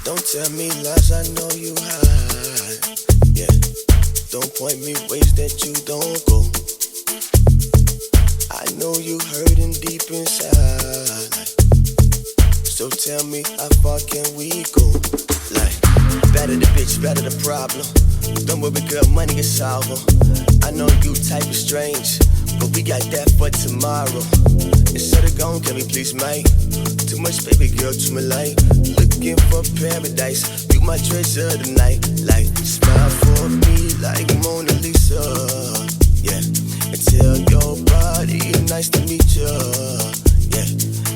Don't tell me lies, I know you hide. Yeah, don't point me ways that you don't go. I know you hurting deep inside. So tell me how far can we go? Like, better the bitch, better the problem. Don't worry girl, money can solve 'em. I know you type of strange, but we got that for tomorrow. Instead of gone, can we please mate? Too much baby girl, too much light. Looking for paradise, you my treasure tonight. Like, smile for me like Mona Lisa. Yeah, and tell your body nice to meet ya. Yeah,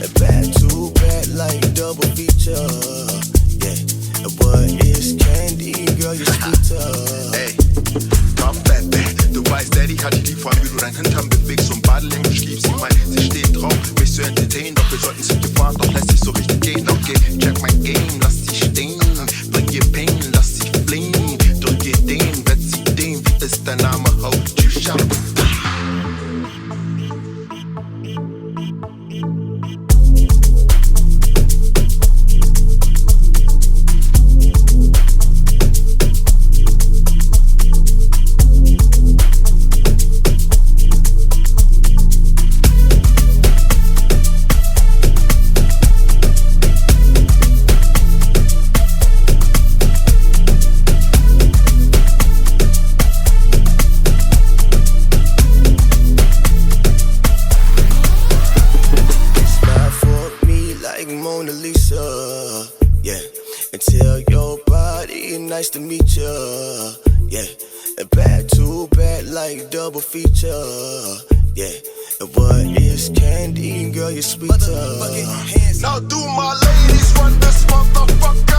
and bad too bad like double feature. Yeah, and what is candy, girl, you're sweeter. Ey, top bad, du weißt, Daddy hat dich lieb, vor allem wie du dein Hintern bewegst und Badelenken schiebst. Sie meint, sie steht drauf, mich zu entertainen, doch wir sollten sie gefahren, doch lässt sich so richtig gehen. Okay, check mein Game, lass sie stehen, bring ihr Pain, lass sie fliehen, drück ihr den, wett sie den, wie ist dein Name, hold you shut. Mona Lisa, yeah, and tell your body nice to meet ya, yeah, and bad too bad like double feature, yeah, and what is candy, girl, you're sweeter. Now do my ladies run this motherfucker.